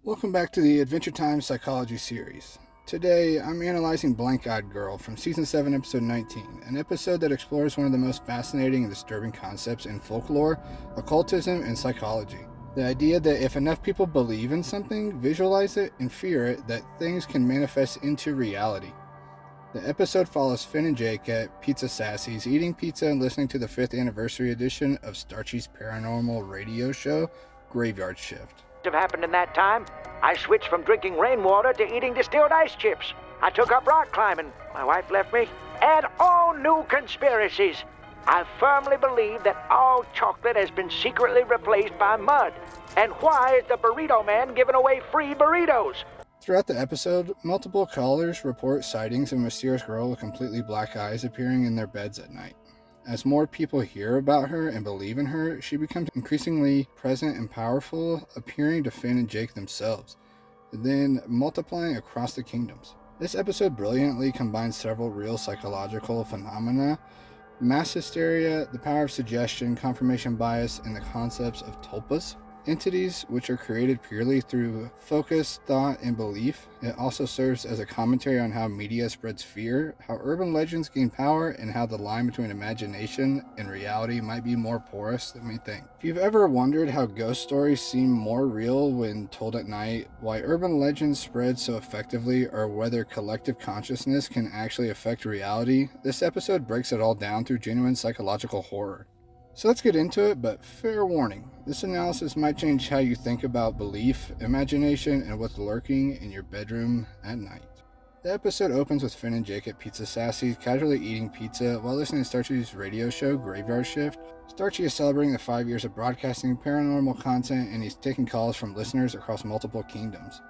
Welcome back to the Adventure Time Psychology series. Today, I'm analyzing Blank-Eyed Girl from Season 7, Episode 19, an episode that explores one of the most fascinating and disturbing concepts in folklore, occultism, and psychology. The idea that if enough people believe in something, visualize it, and fear it, that things can manifest into reality. The episode follows Finn and Jake at Pizza Sassy's eating pizza and listening to the 5th anniversary edition of Starchy's paranormal radio show, Graveyard Shift. Have happened in that time. I switched from drinking rainwater to eating distilled ice chips. I took up rock climbing. My wife left me. And all new conspiracies. I firmly believe that all chocolate has been secretly replaced by mud. And why is the burrito man giving away free burritos? Throughout the episode, multiple callers report sightings of a mysterious girl with completely black eyes appearing in their beds at night. As more people hear about her and believe in her, she becomes increasingly present and powerful, appearing to Finn and Jake themselves, then multiplying across the kingdoms. This episode brilliantly combines several real psychological phenomena: mass hysteria, the power of suggestion, confirmation bias, and the concepts of tulpas, entities which are created purely through focus, thought, and belief. It also serves as a commentary on how media spreads fear, how urban legends gain power, and how the line between imagination and reality might be more porous than we think. If you've ever wondered how ghost stories seem more real when told at night, why urban legends spread so effectively, or whether collective consciousness can actually affect reality, this episode breaks it all down through genuine psychological horror. So let's get into it, but fair warning, this analysis might change how you think about belief, imagination, and what's lurking in your bedroom at night. The episode opens with Finn and Jake at Pizza Sassy's casually eating pizza while listening to Starchy's radio show, Graveyard Shift. Starchy is celebrating the 5 years of broadcasting paranormal content, and he's taking calls from listeners across multiple kingdoms.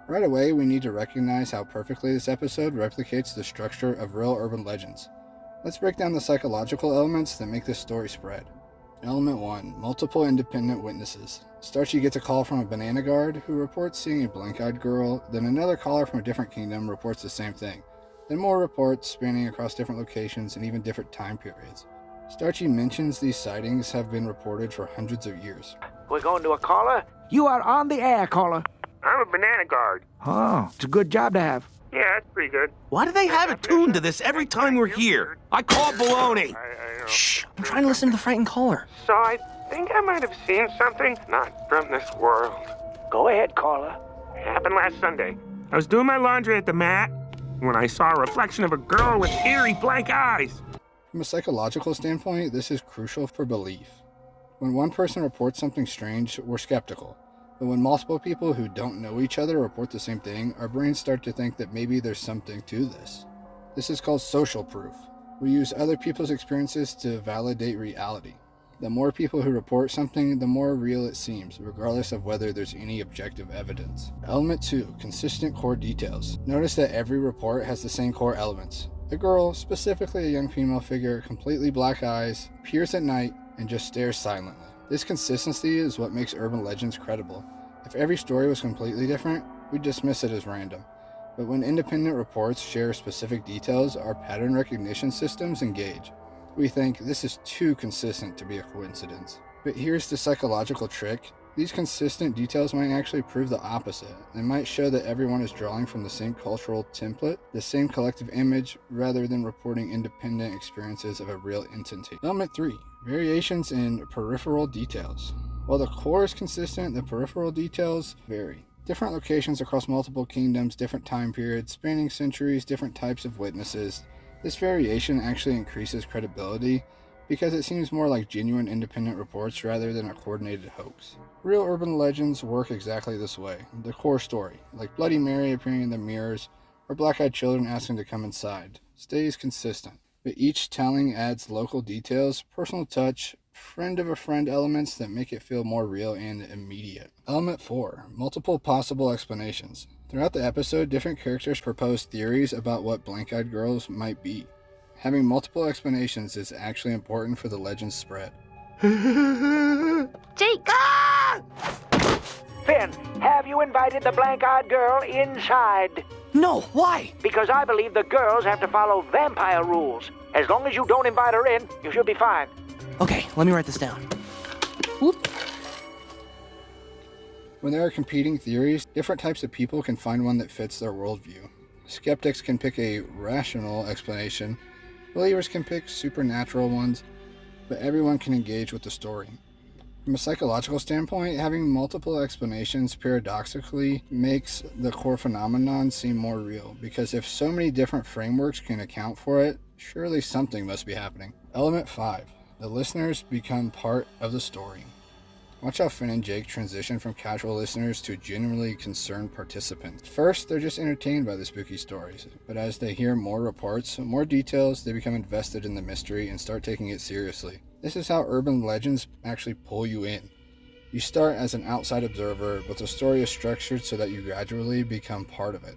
Right away, we need to recognize how perfectly this episode replicates the structure of real urban legends. Let's break down the psychological elements that make this story spread. Element 1. Multiple independent witnesses. Starchy gets a call from a banana guard who reports seeing a blank-eyed girl, then another caller from a different kingdom reports the same thing, then more reports spanning across different locations and even different time periods. Starchy mentions these sightings have been reported for hundreds of years. We're going to a caller? You are on the air, caller. I'm a banana guard. Oh, it's a good job to have. Yeah, that's pretty good. Why do they have it tuned to this every time we're here? I call baloney. Shh, I'm trying to listen to the frightened caller. So I think I might have seen something not from this world. Go ahead, caller. It happened last Sunday. I was doing my laundry at the mat when I saw a reflection of a girl with eerie blank eyes. From a psychological standpoint, this is crucial for belief. When one person reports something strange, we're skeptical. But when multiple people who don't know each other report the same thing, our brains start to think that maybe there's something to this. This is called social proof. We use other people's experiences to validate reality. The more people who report something, the more real it seems, regardless of whether there's any objective evidence. Element 2. Consistent core details. Notice that every report has the same core elements. A girl, specifically a young female figure, completely black eyes, appears at night, and just stares silently. This consistency is what makes urban legends credible. If every story was completely different, we'd dismiss it as random. But when independent reports share specific details, our pattern recognition systems engage. We think this is too consistent to be a coincidence. But here's the psychological trick. These consistent details might actually prove the opposite. They might show that everyone is drawing from the same cultural template, the same collective image, rather than reporting independent experiences of a real entity. Element 3. Variations in peripheral details. While the core is consistent, the peripheral details vary. Different locations across multiple kingdoms, different time periods, spanning centuries, different types of witnesses. This variation actually increases credibility because it seems more like genuine independent reports rather than a coordinated hoax. Real urban legends work exactly this way. The core story, like Bloody Mary appearing in the mirrors or black-eyed children asking to come inside, stays consistent. But each telling adds local details, personal touch, friend of a friend elements that make it feel more real and immediate. Element 4. Multiple possible explanations. Throughout the episode, different characters propose theories about what blank-eyed girls might be. Having multiple explanations is actually important for the legend's spread. Jake! Finn, have you invited the blank-eyed girl inside? No, why? Because I believe the girls have to follow vampire rules. As long as you don't invite her in, you should be fine. Okay, let me write this down. Whoop. When there are competing theories, different types of people can find one that fits their worldview. Skeptics can pick a rational explanation, believers can pick supernatural ones, but everyone can engage with the story. From a psychological standpoint, having multiple explanations paradoxically makes the core phenomenon seem more real, because if so many different frameworks can account for it, surely something must be happening. Element 5. The listeners become part of the story. Watch how Finn and Jake transition from casual listeners to genuinely concerned participants. First, they're just entertained by the spooky stories, but as they hear more reports, more details, they become invested in the mystery and start taking it seriously. This is how urban legends actually pull you in. You start as an outside observer, but the story is structured so that you gradually become part of it.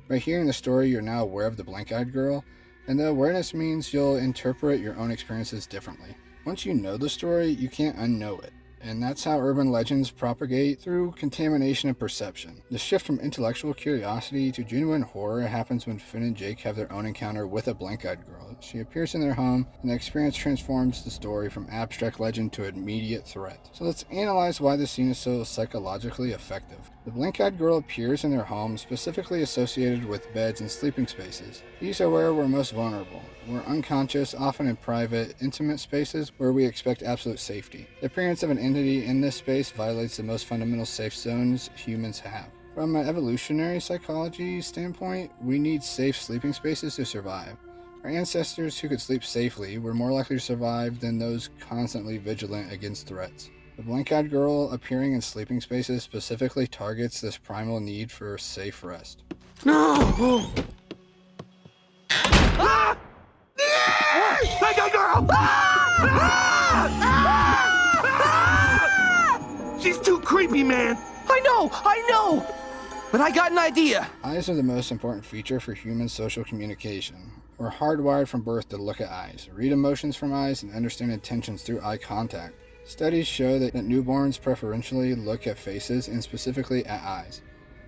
By hearing the story, you're now aware of the blank-eyed girl, and the awareness means you'll interpret your own experiences differently. Once you know the story, you can't unknow it. And that's how urban legends propagate through contamination of perception. The shift from intellectual curiosity to genuine horror happens when Finn and Jake have their own encounter with a blank-eyed girl. She appears in their home, and the experience transforms the story from abstract legend to immediate threat. So let's analyze why this scene is so psychologically effective. The blank-eyed girl appears in their home, specifically associated with beds and sleeping spaces. These are where we're most vulnerable. We're unconscious, often in private, intimate spaces where we expect absolute safety. The appearance of an entity in this space violates the most fundamental safe zones humans have. From an evolutionary psychology standpoint, we need safe sleeping spaces to survive. Our ancestors who could sleep safely were more likely to survive than those constantly vigilant against threats. The blank-eyed girl appearing in sleeping spaces specifically targets this primal need for safe rest. No! Ah! That guy girl! She's too creepy, man. I know! But I got an idea. Eyes are the most important feature for human social communication. We're hardwired from birth to look at eyes, read emotions from eyes, and understand intentions through eye contact. Studies show that newborns preferentially look at faces and specifically at eyes.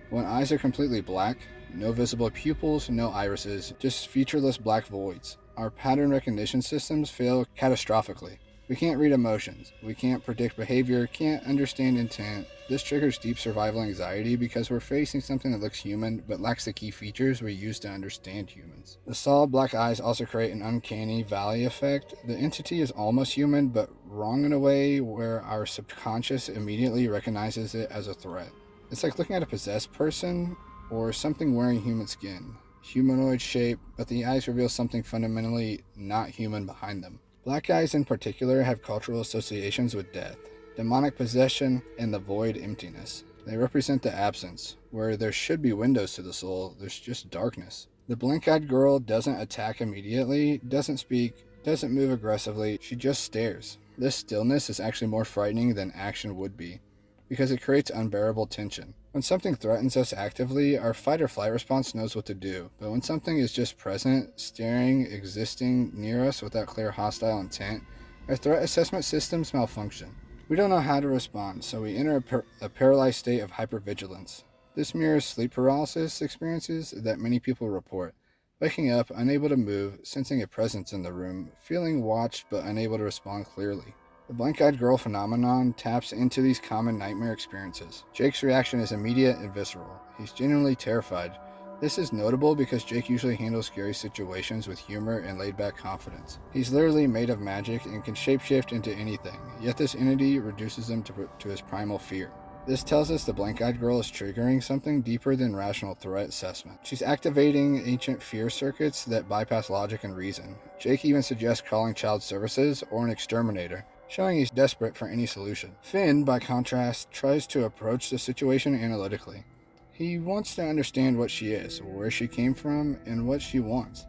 When eyes are completely black, no visible pupils, no irises, just featureless black voids, our pattern recognition systems fail catastrophically. We can't read emotions, we can't predict behavior, can't understand intent. This triggers deep survival anxiety because we're facing something that looks human but lacks the key features we use to understand humans. The solid black eyes also create an uncanny valley effect. The entity is almost human but wrong in a way where our subconscious immediately recognizes it as a threat. It's like looking at a possessed person or something wearing human skin. Humanoid shape, but the eyes reveal something fundamentally not human behind them. Black eyes in particular have cultural associations with death, demonic possession, and the void emptiness. They represent the absence. Where there should be windows to the soul, there's just darkness. The blank-eyed girl doesn't attack immediately, doesn't speak, doesn't move aggressively, she just stares. This stillness is actually more frightening than action would be, because it creates unbearable tension. When something threatens us actively, our fight or flight response knows what to do, but when something is just present, staring, existing near us without clear hostile intent, our threat assessment systems malfunction. We don't know how to respond, so we enter a paralyzed state of hypervigilance. This mirrors sleep paralysis experiences that many people report. Waking up, unable to move, sensing a presence in the room, feeling watched but unable to respond clearly. The blank-eyed girl phenomenon taps into these common nightmare experiences. Jake's reaction is immediate and visceral. He's genuinely terrified. This is notable because Jake usually handles scary situations with humor and laid-back confidence. He's literally made of magic and can shapeshift into anything, yet this entity reduces him to his primal fear. This tells us the blank-eyed girl is triggering something deeper than rational threat assessment. She's activating ancient fear circuits that bypass logic and reason. Jake even suggests calling child services or an exterminator, showing he's desperate for any solution. Finn, by contrast, tries to approach the situation analytically. He wants to understand what she is, where she came from, and what she wants.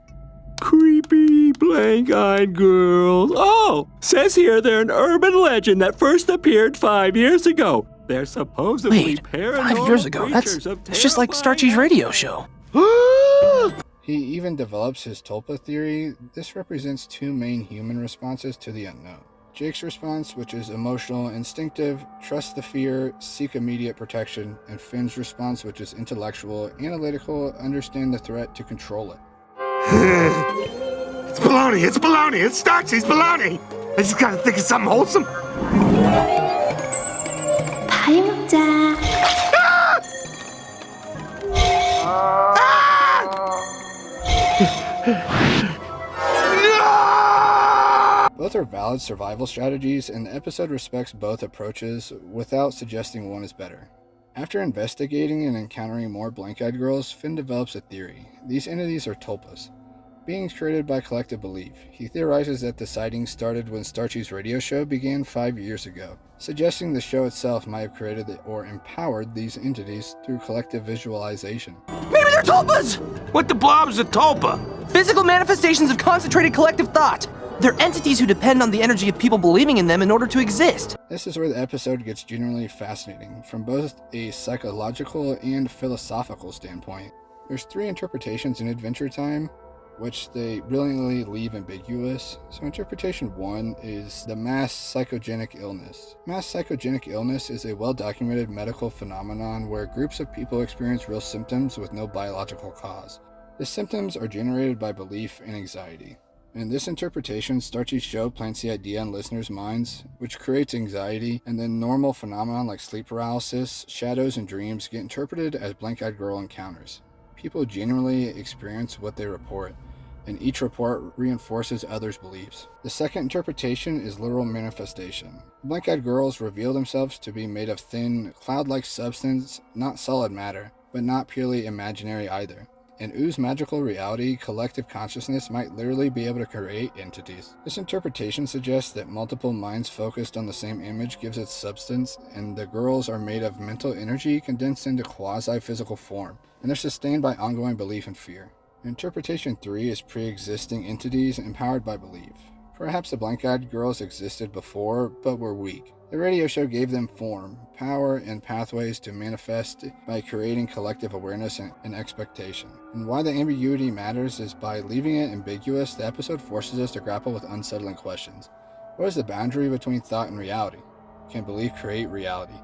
Creepy blank-eyed girls. Oh, says here they're an urban legend that first appeared 5 years ago. They're supposedly Wait, paranormal 5 years ago? creatures of That's just like Starchy's radio show. He even develops his tulpa theory. This represents two main human responses to the unknown. Jake's response, which is emotional, instinctive, trust the fear, seek immediate protection, and Finn's response, which is intellectual, analytical, understand the threat to control it. It's baloney, it's Starchy's baloney. I just gotta think of something wholesome. 밥 먹자. Both are valid survival strategies, and the episode respects both approaches without suggesting one is better. After investigating and encountering more blank-eyed girls, Finn develops a theory. These entities are tulpas, beings created by collective belief. He theorizes that the sightings started when Starchy's radio show began 5 years ago, suggesting the show itself might have created or empowered these entities through collective visualization. Maybe they're tulpas! What the blob's a tulpa? Physical manifestations of concentrated collective thought. They're entities who depend on the energy of people believing in them in order to exist. This is where the episode gets genuinely fascinating, from both a psychological and philosophical standpoint. There's 3 interpretations in Adventure Time, which they brilliantly leave ambiguous. So interpretation 1 is the mass psychogenic illness. Mass psychogenic illness is a well-documented medical phenomenon where groups of people experience real symptoms with no biological cause. The symptoms are generated by belief and anxiety. In this interpretation, Starchy's show plants the idea in listeners' minds, which creates anxiety, and then normal phenomena like sleep paralysis, shadows, and dreams get interpreted as blank-eyed girl encounters. People genuinely experience what they report, and each report reinforces others' beliefs. The second interpretation is literal manifestation. Blank-eyed girls reveal themselves to be made of thin, cloud-like substance, not solid matter, but not purely imaginary either. In Oo's magical reality, collective consciousness might literally be able to create entities. This interpretation suggests that multiple minds focused on the same image gives it substance, and the girls are made of mental energy condensed into quasi-physical form, and they're sustained by ongoing belief and fear. Interpretation 3 is pre-existing entities empowered by belief. Perhaps the blank-eyed girls existed before, but were weak. The radio show gave them form, power, and pathways to manifest by creating collective awareness and expectation. And why the ambiguity matters is by leaving it ambiguous, the episode forces us to grapple with unsettling questions. What is the boundary between thought and reality? Can belief create reality?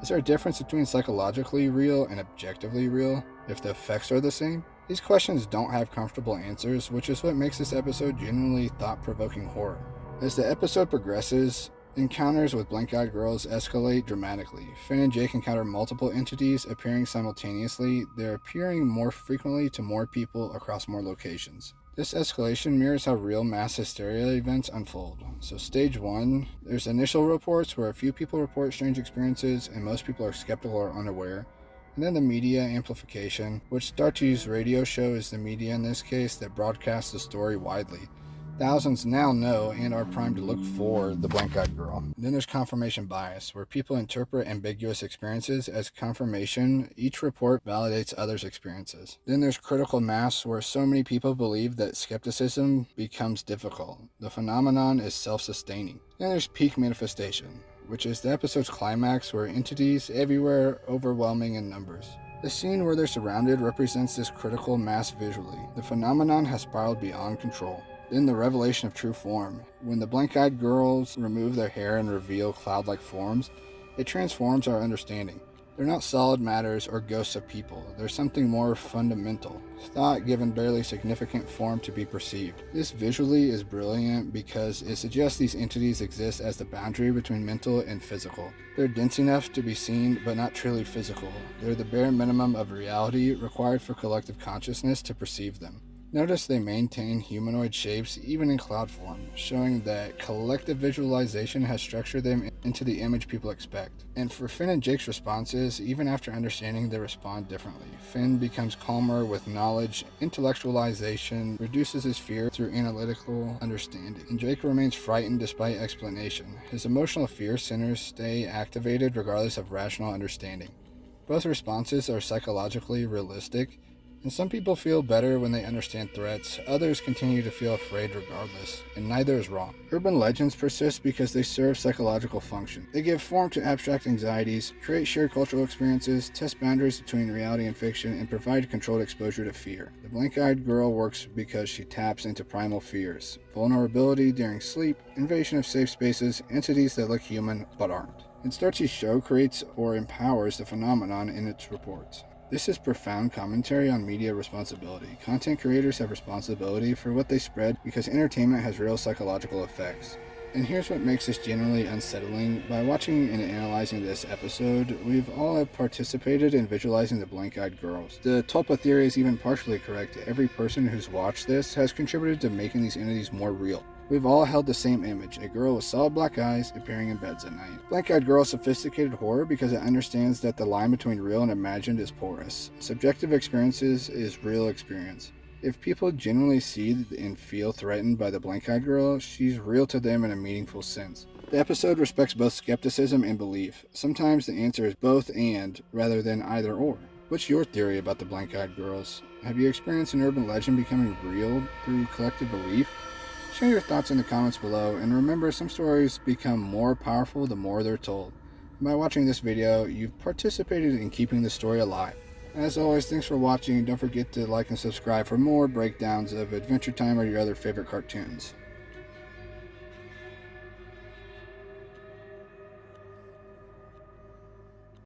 Is there a difference between psychologically real and objectively real, if the effects are the same? These questions don't have comfortable answers, which is what makes this episode genuinely thought-provoking horror. As the episode progresses, encounters with blank-eyed girls escalate dramatically. Finn and Jake encounter multiple entities appearing simultaneously. They're appearing more frequently to more people across more locations. This escalation mirrors how real mass hysteria events unfold. So stage 1, there's initial reports where a few people report strange experiences and most people are skeptical or unaware. And then the media amplification, which Starchy's radio show is the media in this case that broadcasts the story widely. Thousands now know and are primed to look for the blank-eyed girl. Then there's confirmation bias, where people interpret ambiguous experiences as confirmation. Each report validates others' experiences. Then there's critical mass, where so many people believe that skepticism becomes difficult. The phenomenon is self-sustaining. Then there's peak manifestation, which is the episode's climax, where entities everywhere overwhelming in numbers. The scene where they're surrounded represents this critical mass visually. The phenomenon has spiraled beyond control. Then the revelation of true form. When the blank-eyed girls remove their hair and reveal cloud-like forms, it transforms our understanding. They're not solid matters or ghosts of people. They're something more fundamental. Thought given barely significant form to be perceived. This visually is brilliant because it suggests these entities exist as the boundary between mental and physical. They're dense enough to be seen, but not truly physical. They're the bare minimum of reality required for collective consciousness to perceive them. Notice they maintain humanoid shapes even in cloud form, showing that collective visualization has structured them into the image people expect. And for Finn and Jake's responses, even after understanding, they respond differently. Finn becomes calmer with knowledge, intellectualization reduces his fear through analytical understanding, and Jake remains frightened despite explanation. His emotional fear centers stay activated regardless of rational understanding. Both responses are psychologically realistic, and some people feel better when they understand threats, others continue to feel afraid regardless, and neither is wrong. Urban legends persist because they serve psychological function. They give form to abstract anxieties, create shared cultural experiences, test boundaries between reality and fiction, and provide controlled exposure to fear. The blank-eyed girl works because she taps into primal fears: vulnerability during sleep, invasion of safe spaces, entities that look human but aren't. And Starchy's show creates or empowers the phenomenon in its reports. This is profound commentary on media responsibility. Content creators have responsibility for what they spread because entertainment has real psychological effects. And here's what makes this generally unsettling. By watching and analyzing this episode, we've all participated in visualizing the blank-eyed girls. The Tulpa theory is even partially correct. Every person who's watched this has contributed to making these entities more real. We've all held the same image, a girl with solid black eyes appearing in beds at night. Blank-eyed girl is sophisticated horror because it understands that the line between real and imagined is porous. Subjective experiences is real experience. If people genuinely see and feel threatened by the blank-eyed girl, she's real to them in a meaningful sense. The episode respects both skepticism and belief. Sometimes the answer is both and, rather than either or. What's your theory about the blank-eyed girls? Have you experienced an urban legend becoming real through collective belief? Share your thoughts in the comments below, and remember, some stories become more powerful the more they're told. By watching this video, you've participated in keeping the story alive. As always, thanks for watching. Don't forget to like and subscribe for more breakdowns of Adventure Time or your other favorite cartoons.